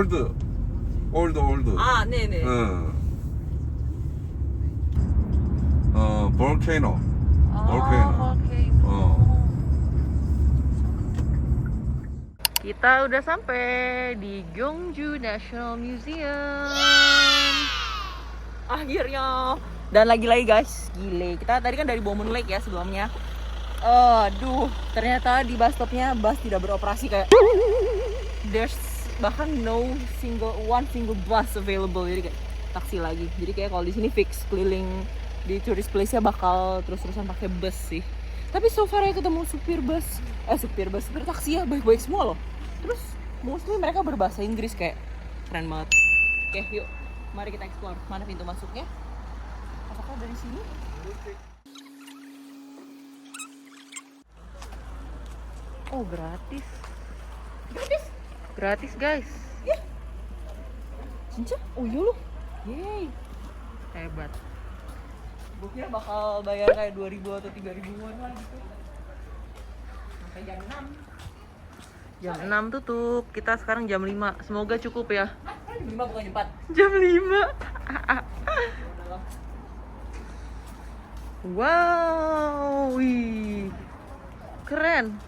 올드. 아, 네네. 볼케이노. volcano. 어. Kita udah sampai di Gyeongju National Museum. Akhirnya. Dan lagi-lagi guys, gile. Kita tadi kan dari Bomon Lake ya sebelumnya. Aduh, ternyata di bus stopnya bus tidak beroperasi kayak. There's bahkan one single bus available, jadi kayak taksi lagi. Jadi kayak kalau di sini fix keliling di tourist place-nya bakal terus-terusan pakai bus sih. Tapi so far ya ketemu supir taksi ya baik-baik semua loh. Terus mostly mereka berbahasa Inggris kayak keren banget. Oke, yuk. Mari kita explore. Mana pintu masuknya? Apakah dari sini? Oh, gratis. Gratis, guys. Ya. Cinca? Oh, iya loh. Yeay. Hebat. Gue kira bakal bayar kayak 2.000 atau 3.000-an lah gitu. Sampai jam 6. Jam 6 tutup. Kita sekarang jam 5. Semoga cukup ya. Jam 5 bukan jam 4. Jam 5. Wow. Wih. Keren.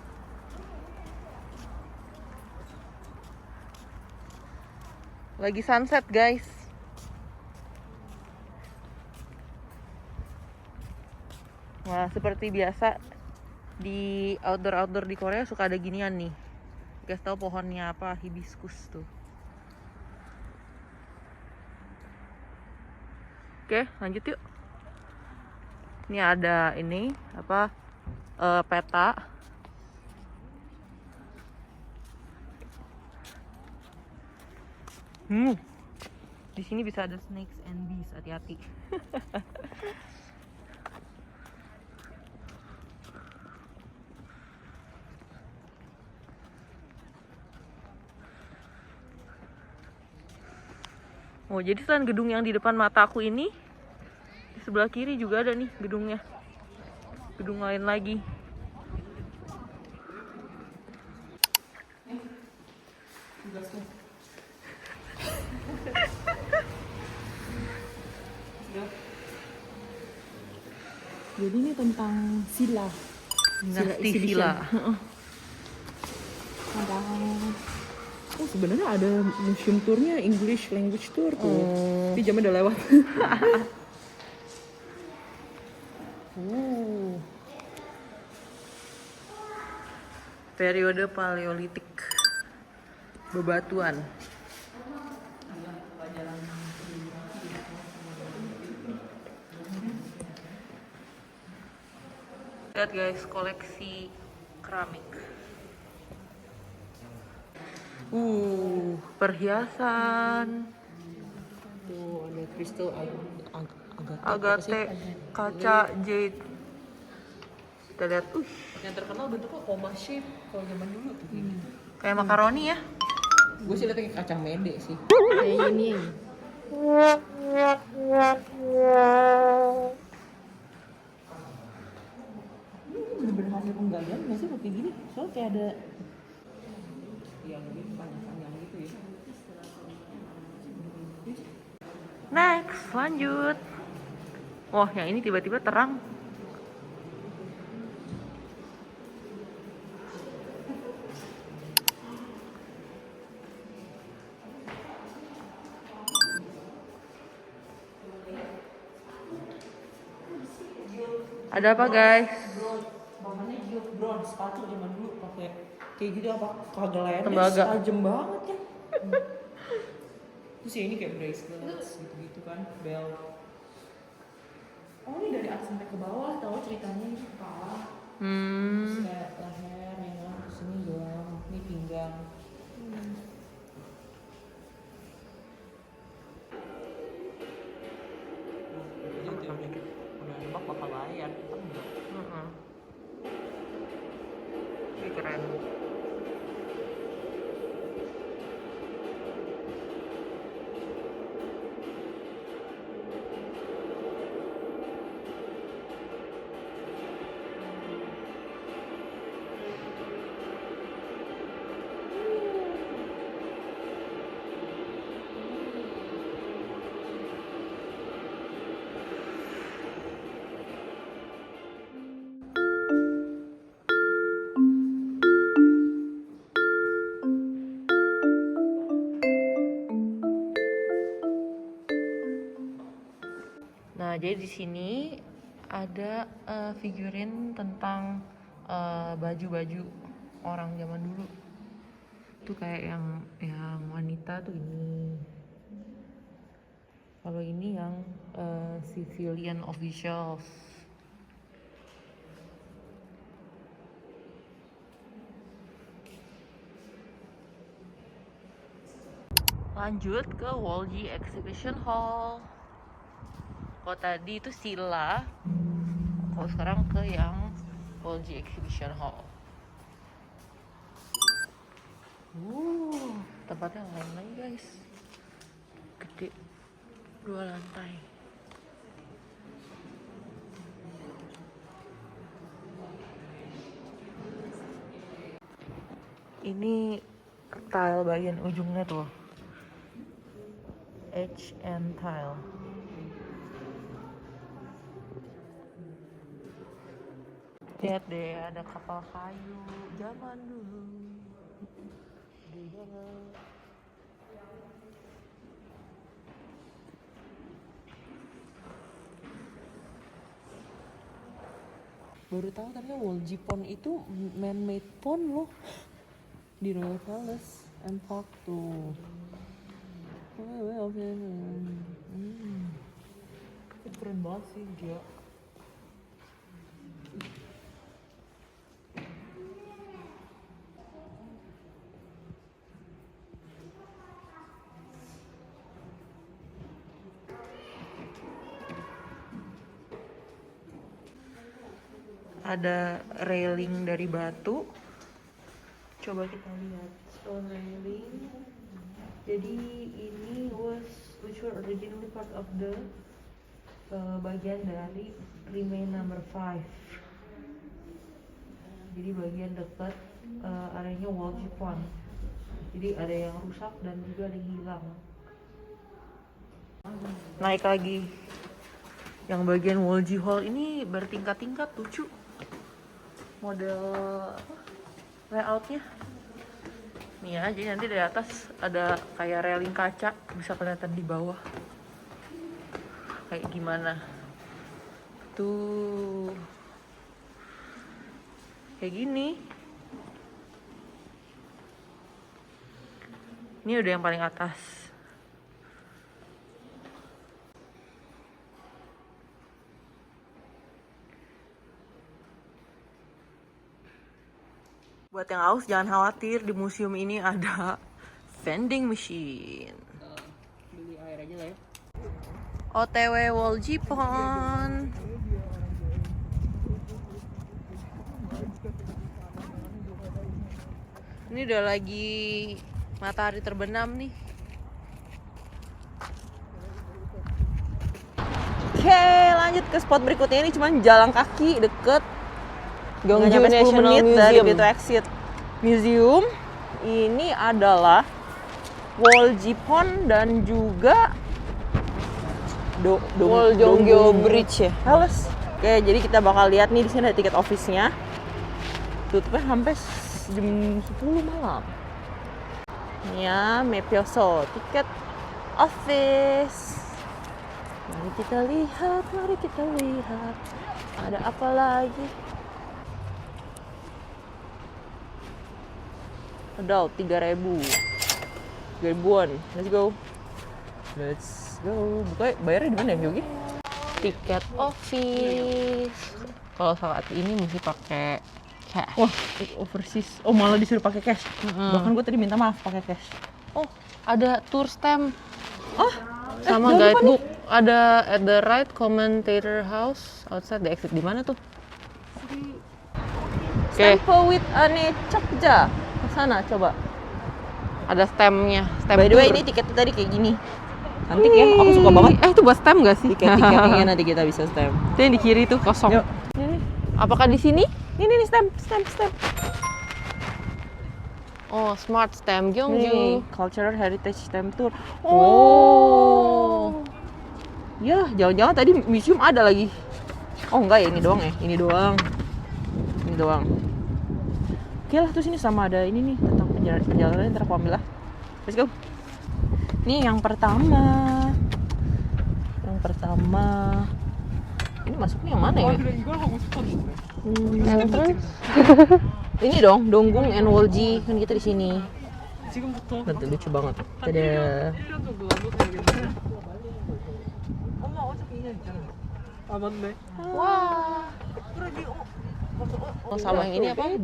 Lagi sunset, guys. Wah, seperti biasa di outdoor di Korea suka ada ginian nih. Guys, tahu pohonnya apa? Hibiscus tuh. Oke, lanjut yuk. Ini ada ini apa? Peta. Di sini bisa ada snakes and bees, hati-hati. Oh, jadi selain gedung yang di depan mata aku ini, di sebelah kiri juga ada nih gedungnya. Gedung lain lagi. Jadi ini tentang sila. Sila. Oh, sebenarnya ada museum tournya, English language tour tuh. Tapi jamnya udah lewat. Periode Paleolitik, bebatuan. Lihat guys, koleksi keramik. Perhiasan. Tuh ada kristal agate, kaca, jade. Kita lihat, yang terkenal bentuknya koma shape kalau zaman dulu tuh. Kayak makaroni ya. Gue sih liatnya kayak kacang mede sih. Kayak ini. Bener-bener hasil penggalian nggak sih kayak gini? Soalnya kayak ada yang panjang-panjang gitu ya. Next, lanjut. Wah, yang ini tiba-tiba terang. Ada apa guys? Bahannya geode bronze, sepatu zaman dulu pakai kayak gitu apa? Kagak tajam banget kan. Terus ya ini kayak bracelet gitu-gitu kan, belt. Oh, ini dari atas sampai ke bawah, tahu ceritanya ini kepala. Terus kayak leher, yang terus ini doang, ini pinggang. Bakal bayar, kita enggak. Ini keren. Nah, jadi di sini ada figurin tentang baju-baju orang zaman dulu. Tuh kayak yang wanita tuh ini. Kalau ini yang civilian officials. Lanjut ke Wolji Exhibition Hall. Kalau tadi itu Sila, kalau sekarang ke yang Wolji Exhibition Hall. Tempatnya lain lagi guys. Gede, 2 lantai. Ini tile bagian ujungnya tuh, HN tile. Lihat deh, ada kapal kayu zaman dulu. Baru tahu ternyata Wolji Pond itu man-made pond loh di Royal Palace and Park tuh. Keren banget sih dia. Ada railing dari batu. Coba kita lihat stone railing. Jadi ini which were originally part of the bagian dari remain number 5. Jadi bagian dekat areanya Wolji Pond. Jadi ada yang rusak dan juga ada yang hilang. Naik lagi. Yang bagian Wolji Hall ini bertingkat-tingkat, lucu. Model layoutnya. Nih ya, jadi nanti dari atas ada kayak railing kaca, bisa kelihatan di bawah kayak gimana tuh, kayak gini. Ini udah yang paling atas. Buat yang haus jangan khawatir, di museum ini ada vending machine. Beli air aja lah ya. OTW Wolji Pond. Ini udah lagi matahari terbenam nih. Oke, lanjut ke spot berikutnya. Ini cuma jalan kaki deket, nggak nyampe 10 menit dari pintu exit museum. Ini adalah Wolji Pond dan juga Woljongyo Bridge ya. Halus. Oke, jadi kita bakal lihat nih, di sini ada tiket office-nya. Tutupnya sampai jam 10 malam. Ini ya, Mapyoso tiket office. Mari kita lihat, ada apa lagi. Adult 3.000 ribuan. Let's go. Buka, bayarnya di mana ya, Yogi? Tiket office. Kalau saat ini mesti pakai cash. Wah, overseas. Oh, malah disuruh pakai cash. Bahkan gue tadi minta maaf pakai cash. Oh, ada tour stamp. Oh, sama guidebook. Ada at the right commentator house outside the exit. Di mana tuh? Sample with Ane Chokja. Ke sana coba. Ada stampnya. By the way, ini tiketnya tadi kayak gini. Cantik ya, aku suka banget. Itu buat stamp gak sih? Tiket-tiketnya nanti kita bisa stamp. Itu yang di kiri tuh kosong. Yuk. Apakah di sini? Ini stamp. Oh, smart stamp Gyeongju. Cultural Heritage Stamp Tour. Oh. Ya, jangan-jangan tadi museum ada lagi. Oh enggak ya, ini doang ya. Ini doang. Oke lah, terus ini sama ada ini nih tentang perjalanan, ntar aku ambil lah. Let's go. Nih yang pertama pertama. Ini masuknya yang mana ya? Ini dong, Donggung and Wolji kan kita di sini. Nanti lucu banget. Tada. Wah. Oh, sama yang ini apa?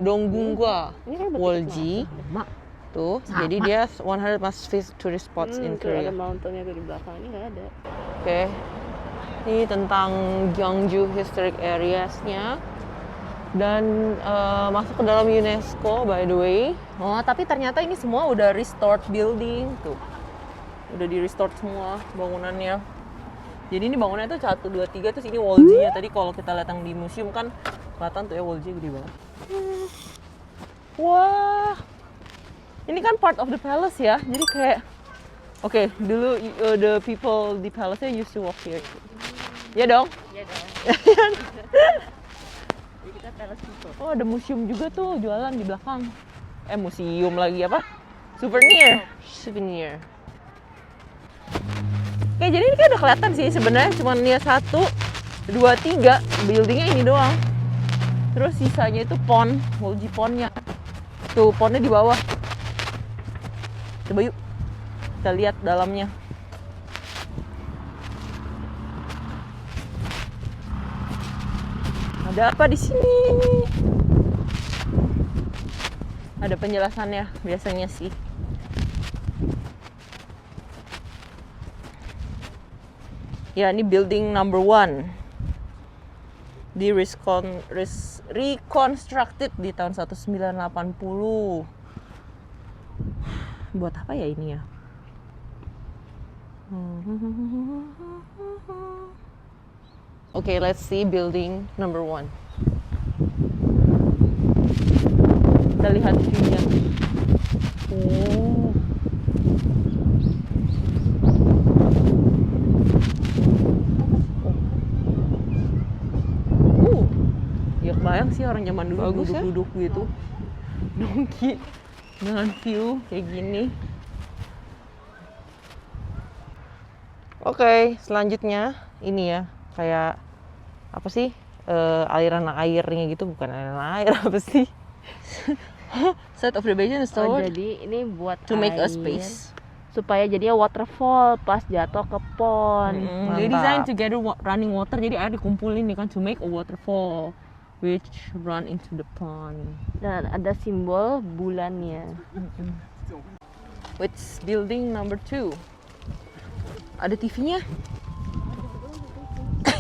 Donggungwa Wolji. Tuh, jadi dia 100 must visit tourist spots in Korea. Ada mountainnya tuh di belakang, ini nggak ada. Oke. Ini tentang Gyeongju Historic Areas-nya. Dan masuk ke dalam UNESCO by the way. Oh, tapi ternyata ini semua udah restored building tuh. Udah di restore semua bangunannya. Jadi ini bangunannya tuh 1, 2, 3 terus ini Wolji-nya. Tadi kalau kita lihat yang di museum kan kelihatan tuh ya Wolji gede banget. Wah. Ini kan part of the palace ya. Jadi kayak oke, dulu the people di palace-nya used to walk here. Ya dong? Iya dong. Jadi kita palace people. Oh, ada museum juga tuh jualan di belakang. Museum lagi apa? Souvenir. Oke, jadi ini kayak udah kelihatan sih sebenarnya cuma nih 1, 2, 3 buildingnya ini doang. Terus sisanya itu pond, Wolji pondnya. Tuh pondnya di bawah. Coba yuk kita lihat dalamnya. Ada apa di sini? Ada penjelasannya biasanya sih. Ya, ini building number 1. Di reconstructed di tahun 1980. Buat apa ya ini ya? Okay, let's see building number 1. Kita lihat view-nya. Oh. Ya kebayang sih orang zaman dulu duduk-duduk gitu. Dongki dengan view kayak gini. Oke, selanjutnya ini ya, kayak apa sih? Aliran airnya gitu, bukan aliran air apa sih? Set of the basin Oh, jadi ini buat to make a air, space. supaya jadinya waterfall pas jatuh ke pond. They designed together running water, jadi air dikumpulin nih kan to make a waterfall which run into the pond. Dan ada simbol bulannya. Which building number 2? Ada TV-nya?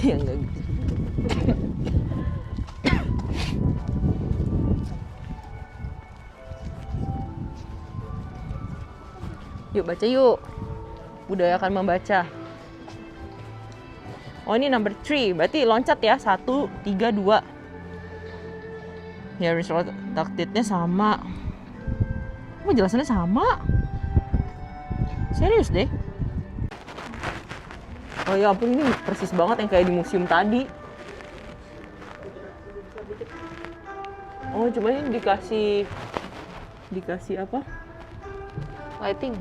Ya enggak gitu. Yuk baca yuk. Budayakan membaca. Oh, ini number 3. Berarti loncat ya. 1, 3, 2. Ya, reconstructed-nya sama. Kok jelasannya sama? Serius deh. Oh ya ampun, ini persis banget yang kayak di museum tadi. Oh, cuma ini dikasih apa? Lighting.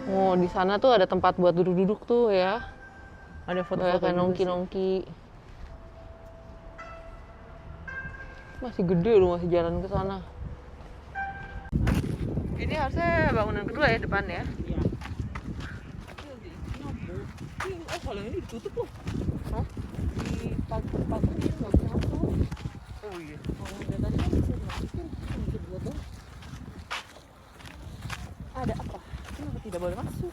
Oh, di sana tuh ada tempat buat duduk-duduk tuh ya. Ada foto-foto kayak nongki-nongki. Masih gede loh, masih jalan ke sana. Ini harusnya bangunan kedua ya depan ya. Iya. Oh, kalau ini ditutup loh. Hah? Di pagar ini nggak bisa masuk. Oh iya. Kalau dari tadi kan bisa dimasukin, bisa buat dong. Ada apa? Kenapa tidak boleh masuk?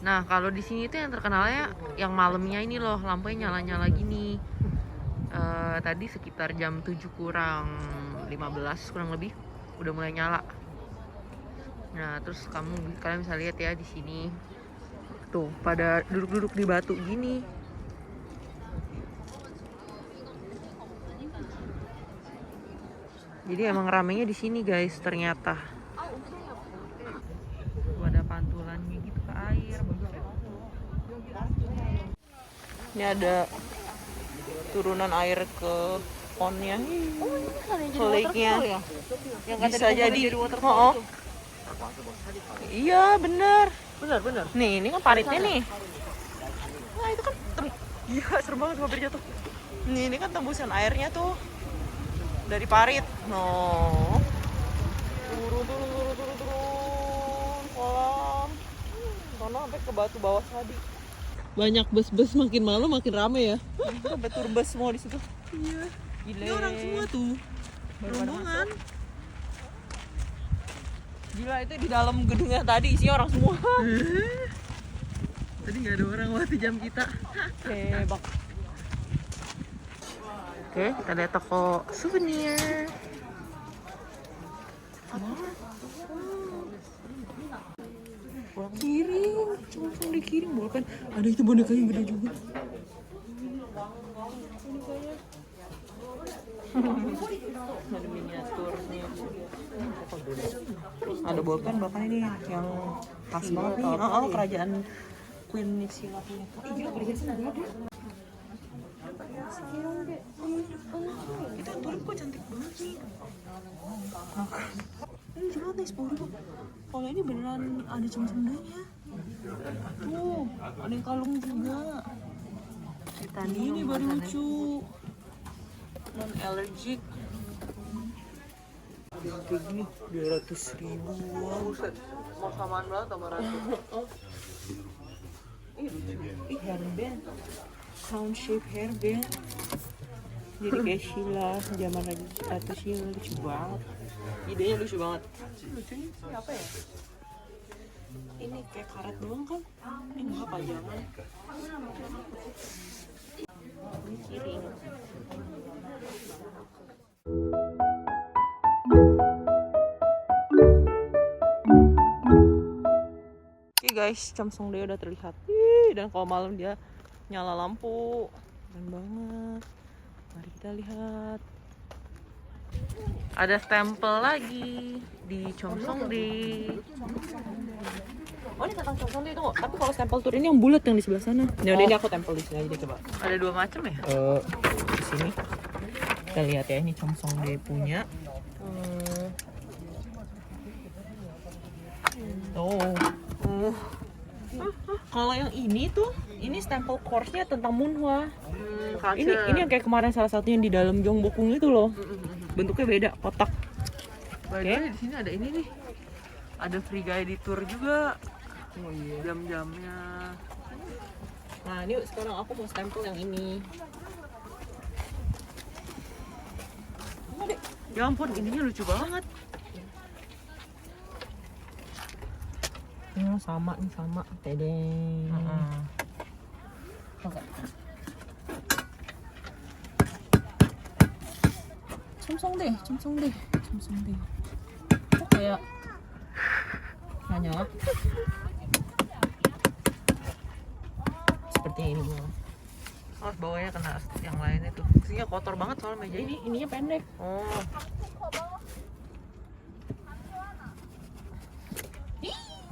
Nah, kalau di sini tuh yang terkenalnya yang malamnya ini loh, lampunya nyala-nyala gini. Tadi sekitar jam 7 kurang 15 kurang lebih udah mulai nyala. Nah, terus kalian bisa lihat ya di sini. Tuh, pada duduk-duduk di batu gini. Jadi emang ramenya di sini guys ternyata. Ada pantulannya gitu ke air, bagus ya. Ini ada turunan air ke pondnya, ke lake-nya. Yang Bisa jadi waterfall. Iya bener. Nih ini kan paritnya nih. Nah itu kan iya serem banget hampir jatuh. Nih ini kan tembusan airnya tuh dari parit. No. Turun kolam. Sono sampai ke batu bawah tadi. Banyak bus-bus, makin malam makin rame ya. Sampai turbus semua di situ. Iya. Gile. Ini orang semua tuh. Rombongan. Gila itu di dalam gedungnya tadi isinya orang semua. Tadi nggak ada orang waktu jam kita. Hebat. Oke, kita lihat toko souvenir. Kirim, langsung dikirim bahkan ada itu boneka yang gede juga. Ada miniaturnya. Ada bolpen bahkan ini yang khas banget nih. Kerajaan Queen Nixila punya. Iya, perhiasan ada. Itu turun kok cantik banget nih. Ini cuma nih 10.000. Kalau ini beneran ada cem-cemnya. Tuh, ada yang kalung juga. Ini baru lucu. Non allergic. Kayak gini 200.000. Wow, mau samaan banget sama Ratu. Ih lucu. Ih hairband. Crown shape hairband. Jadi kayak Sheila zaman Ratu Sheila, lucu banget. Idenya lucu banget. Lucunya sih apa ya? Ini kayak karet doang kan? Ini enggak pajangan. Ini kiri. Oke guys, Cheomsongdae udah terlihat. Dan kalau malam dia nyala lampu. Keren banget. Mari kita lihat. Ada stempel lagi di Cheomsongdae. Oh ini tentang Cheomsongdae itu, tapi kalau stempel tour ini yang bulat yang di sebelah sana. Ya udah ini aku tempel di sini aja deh coba. Ada dua macam ya? Di sini. Kita lihat ya, ini Cheomsongdae punya. Kalau yang ini tuh, ini stempel course-nya tentang Munhwa. Ini yang kayak kemarin salah satunya di dalam Gyeongbokgung itu loh. Bentuknya beda, kotak. Oke. Di sini ada ini nih. Ada free guide tour juga. Oh iya. Jam-jamnya. Nah, ini sekarang aku mau stempel yang ini. Ya ampun, ininya lucu banget. Ini sama nih, sama. Tedeng. Oke. Cheomsongdae. Kok kayak nggak nyala? Seperti ini. Oh, bawahnya kena yang lain itu. Isinya kotor banget soal meja ini. Ininya pendek. Oh.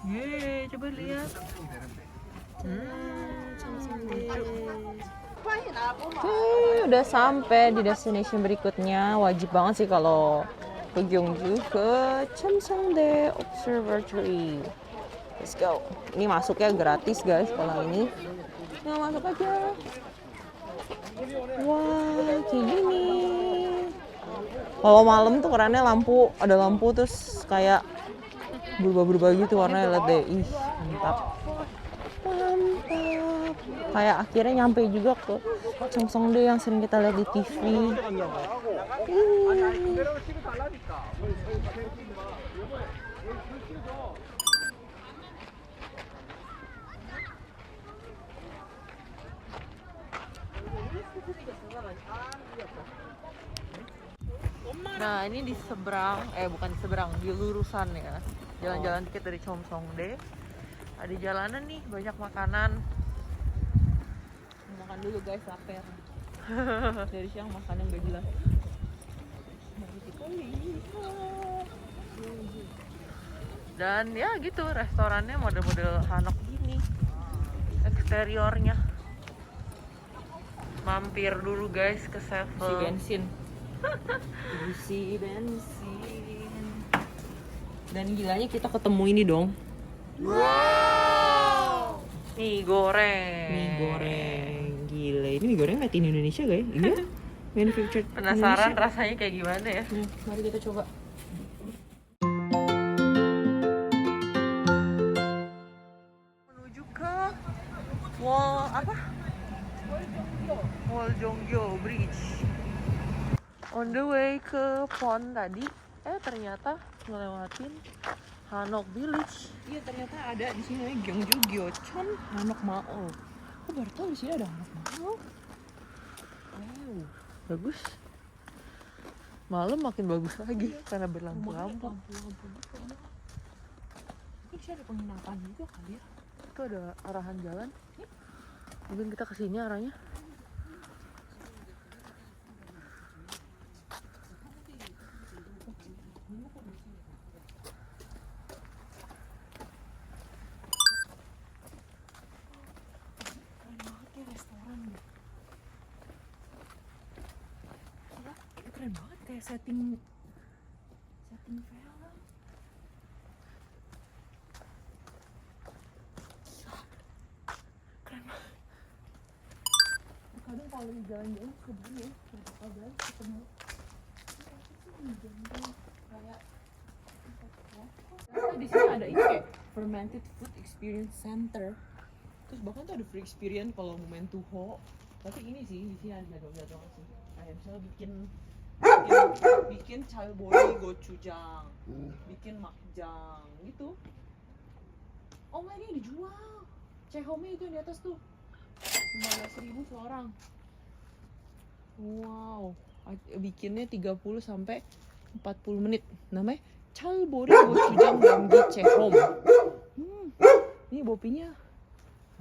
Yeay, coba lihat. Udah sampai di destination berikutnya. Wajib banget sih kalau ke Gyeongju ke Cheomsongdae Observatory. Let's go. Ini masuknya gratis guys kalau ini. Nah, masuk aja. Wah, kayak gini. Kalau malam tuh kerennya lampu, ada lampu terus kayak berubah-berubah gitu warnanya, lihat deh. Ih, mantap. Kayak akhirnya nyampe juga ke Cheomsongdae yang sering kita lihat di TV. Nah, ini di seberang, bukan di seberang, di lurusan ya. Jalan-jalan dikit dari Cheomsongdae. Ada jalanan nih, banyak makanan. Makan dulu guys, lapar. Dari siang makan yang gak jelas. Mari kita lihat. Dan ya gitu, restorannya model-model Hanok gini eksteriornya. Mampir dulu guys ke Isi Sevel. bensin. Isi bensin. Dan gilanya kita ketemu ini dong. Mie goreng. Mie goreng. Gila, ini mie goreng made in Indonesia gak ya? Iya. Manufactured Penasaran Indonesia. rasanya kayak gimana ya? Nah, mari kita coba. Menuju ke Wall apa? Wall Jonggyo Bridge. On the way ke pond tadi, ternyata ngelewatin Hanok Village. Iya, ternyata ada di sini namanya Gyeongju Gyeocheon Hanok Mall. Aku baru tahu di sini ada Hanok Mall. Wow, bagus. Malam makin bagus lagi karena berlampu-lampu. Lampu-lampu gitu. Mungkin sih ada penginapan juga kali ya. Itu ada arahan jalan. Mungkin kita kesini arahnya. Keren banget ya restoran deh. Gila, ini keren banget kayak setting film. Gila, keren banget. Kadang kalau jalan-jalan suka begini ya, bakal guys ketemu. Kayak di sini ada ini kayak fermented food experience center. Terus bahkan tuh ada free experience kalau mau main tuho. Tapi ini sih di sini ada jadwal-jadwal sih. Kayak misalnya bikin chalbori gochujang, bikin makjang gitu. Oh my, ini dijual. Cehome itu yang di atas tuh 15.000 seorang. Wow, bikinnya 30 sampai 40 menit. Namanya chalbori gochujang gamgi chehom. Ini bopinya.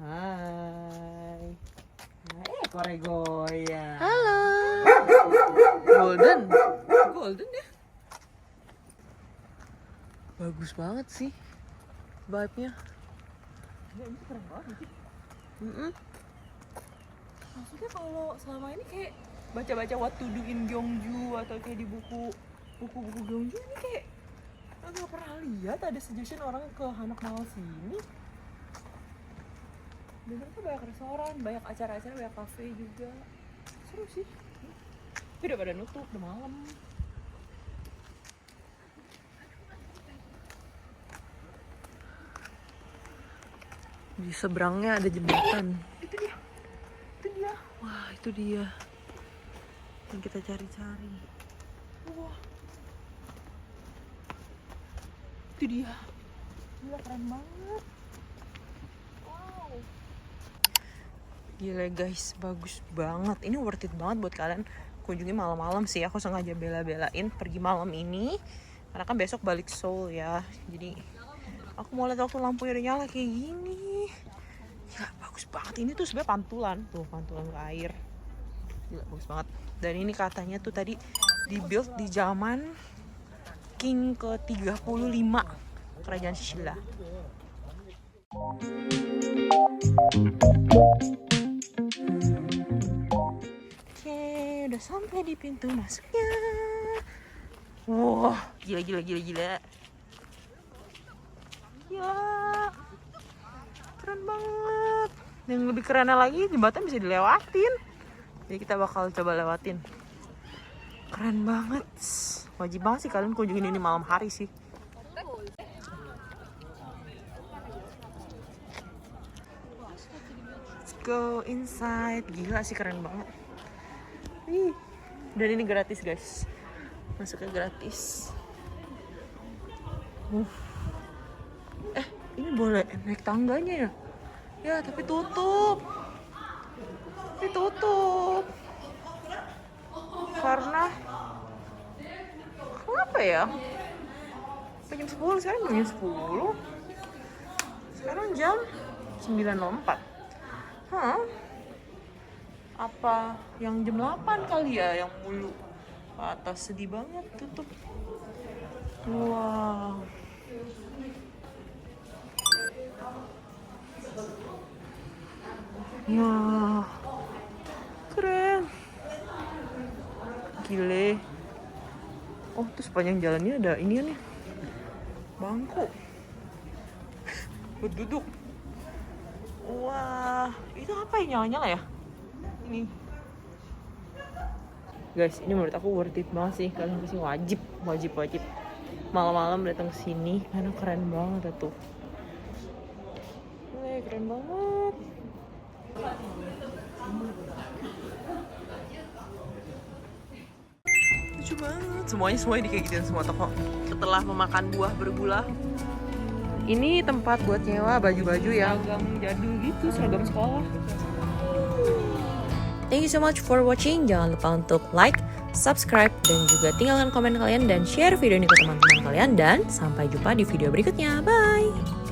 Hai. Koregoya. Halo. Golden. Golden ya? Bagus banget sih vibe-nya. Ya, ini keren banget sih. Maksudnya kalau selama ini kayak baca-baca what to do in Gyeongju atau kayak di buku-buku Gyeongju, ini kayak nggak pernah lihat ada suggestion orang ke Hanok Mall sini. Biasanya tuh banyak restoran, banyak acara-acara, banyak cafe juga. Seru sih. Tapi udah pada nutup, udah malam. Di seberangnya ada jembatan. Itu dia. Itu dia. Wah, itu dia yang kita cari-cari. Wah. Itu dia. Gila, keren banget. Wow. Gila guys, bagus banget. Ini worth it banget buat kalian kunjungi malam-malam sih. Aku sengaja bela-belain pergi malam ini karena kan besok balik Seoul ya. Jadi aku mau lihat waktu lampunya udah nyala kayak gini. Gila, bagus banget. Ini tuh sebenarnya pantulan. Tuh, pantulan ke air. Gila, bagus banget. Dan ini katanya tuh tadi dibuild di zaman King ke-35 Kerajaan Shilla. Oke, udah sampai di pintu masuknya. Wah, gila. Gila. Keren banget. Yang lebih kerennya lagi, jembatan bisa dilewatin. Jadi kita bakal coba lewatin. Keren banget. Wajib banget sih kalian kunjungin ini malam hari sih. Let's go inside. Gila sih, keren banget. Dan ini gratis guys. Masuknya gratis. Ini boleh naik tangganya ya? Ya, tapi tutup. Karena kenapa ya? Jam 10, sekarang jam 10. Sekarang jam 9.04. Apa yang jam 8 kali ya yang mulu ke atas? Sedih banget tutup. Wow. Ya, keren. Gile. Oh, tuh sepanjang jalannya ada ini nih. Bangku. Buat duduk. Wah, itu apa ya nyala-nyala ya? Ini. Guys, ini menurut aku worth it banget sih. Kalian pasti wajib malam-malam datang ke sini karena keren banget tuh. Keren banget. Lucu banget. Semuanya dikayak semua toko. Setelah memakan buah bergula. Ini tempat buat nyewa baju-baju yang Seragam jadul gitu, seragam sekolah. Thank you so much for watching. Jangan lupa untuk like, subscribe, dan juga tinggalkan komen kalian dan share video ini ke teman-teman kalian. Dan sampai jumpa di video berikutnya. Bye!